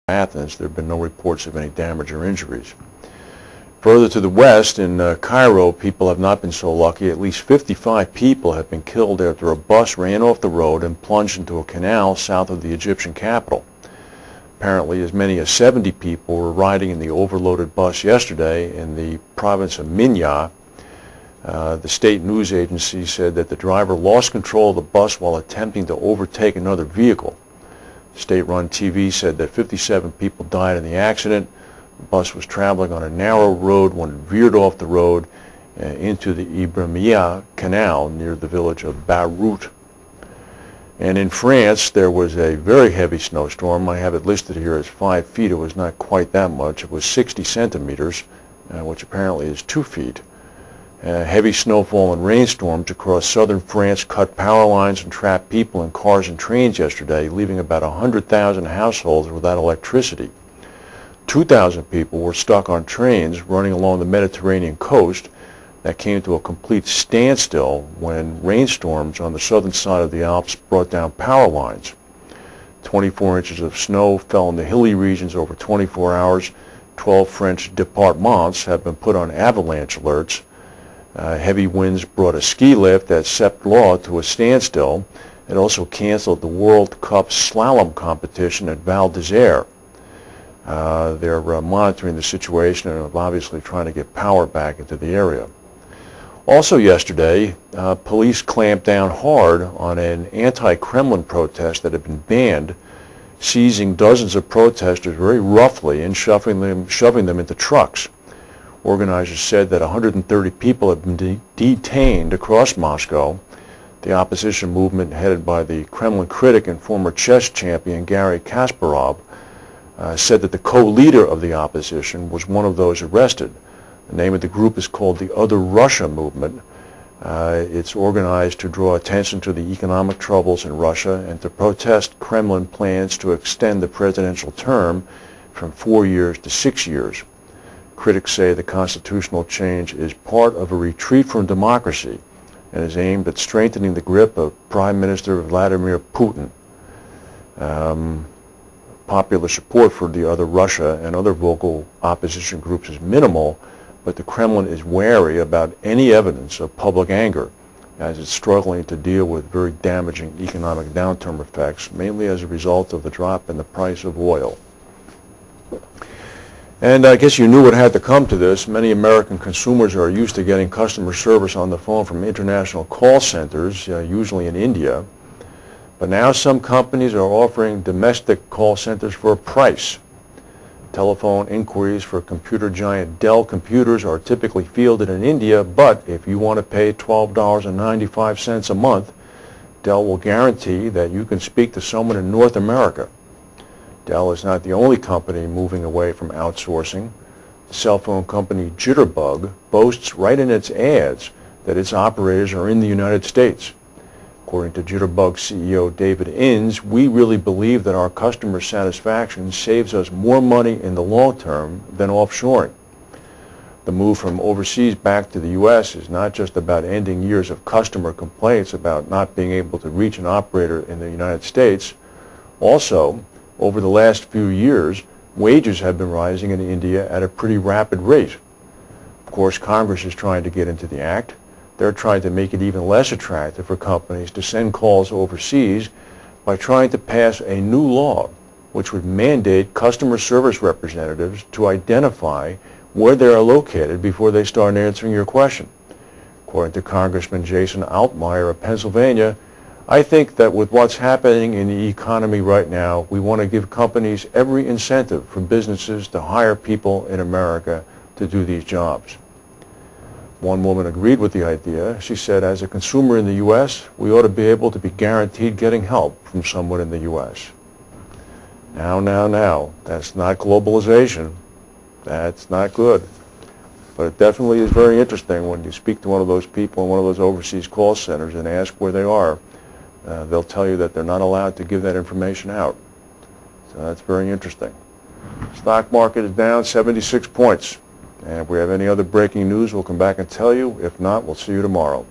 Athens. There have been no reports of any damage or injuries. Further to the west, in Cairo, people have not been so lucky. At least 55 people have been killed after a bus ran off the road and plunged into a canal south of the Egyptian capital. Apparently, as many as 70 people were riding in the overloaded bus yesterday in the province of Minya. The state news agency said that the driver lost control of the bus while attempting to overtake another vehicle. State-run TV said that 57 people died in the accident. The bus was traveling on a narrow road when it veered off the road into the Ibrahimiya Canal near the village of Beirut. And in France, there was a very heavy snowstorm. I have it listed here as 5 feet. It was not quite that much. It was 60 centimeters, which apparently is 2 feet. Heavy snowfall and rainstorms across southern France cut power lines and trapped people in cars and trains yesterday, leaving about 100,000 households without electricity. 2,000 people were stuck on trains running along the Mediterranean coast that came to a complete standstill when rainstorms on the southern side of the Alps brought down power lines. 24 inches of snow fell in the hilly regions over 24 hours. 12 French départements have been put on avalanche alerts. Heavy winds brought a ski lift at Sept-Lô to a standstill. It also canceled the World Cup slalom competition at Val d'Isère. They're monitoring the situation and are obviously trying to get power back into the area. Also yesterday, police clamped down hard on an anti-Kremlin protest that had been banned, seizing dozens of protesters very roughly and shoving them into trucks. Organizers said that 130 people have been detained across Moscow. The opposition movement, headed by the Kremlin critic and former chess champion Garry Kasparov, said that the co-leader of the opposition was one of those arrested. The name of the group is called the Other Russia Movement. It's organized to draw attention to the economic troubles in Russia and to protest Kremlin plans to extend the presidential term from 4 years to 6 years. Critics say the constitutional change is part of a retreat from democracy and is aimed at strengthening the grip of Prime Minister Vladimir Putin. Popular support for the Other Russia and other vocal opposition groups is minimal, but the Kremlin is wary about any evidence of public anger as it's struggling to deal with very damaging economic downturn effects, mainly as a result of the drop in the price of oil. And I guess you knew it had to come to this. Many American consumers are used to getting customer service on the phone from international call centers, usually in India. But now some companies are offering domestic call centers for a price. Telephone inquiries for computer giant Dell computers are typically fielded in India, but if you want to pay $12.95 a month, Dell will guarantee that you can speak to someone in North America. Dell is not the only company moving away from outsourcing. The cell phone company Jitterbug boasts right in its ads that its operators are in the United States. According to Jitterbug CEO David Inns, we really believe that our customer satisfaction saves us more money in the long term than offshoring. The move from overseas back to the U.S. is not just about ending years of customer complaints about not being able to reach an operator in the United States. Also, over the last few years, wages have been rising in India at a pretty rapid rate. Of course, Congress is trying to get into the act. They're trying to make it even less attractive for companies to send calls overseas by trying to pass a new law which would mandate customer service representatives to identify where they are located before they start answering your question. According to Congressman Jason Altmaier of Pennsylvania, I think that with what's happening in the economy right now, we want to give companies every incentive for businesses to hire people in America to do these jobs. One woman agreed with the idea. She said, as a consumer in the U.S., we ought to be able to be guaranteed getting help from someone in the U.S. Now, that's not globalization. That's not good. But it definitely is very interesting when you speak to one of those people in one of those overseas call centers and ask where they are. They'll tell you that they're not allowed to give that information out. So that's very interesting. Stock market is down 76 points. And if we have any other breaking news, we'll come back and tell you. If not, we'll see you tomorrow.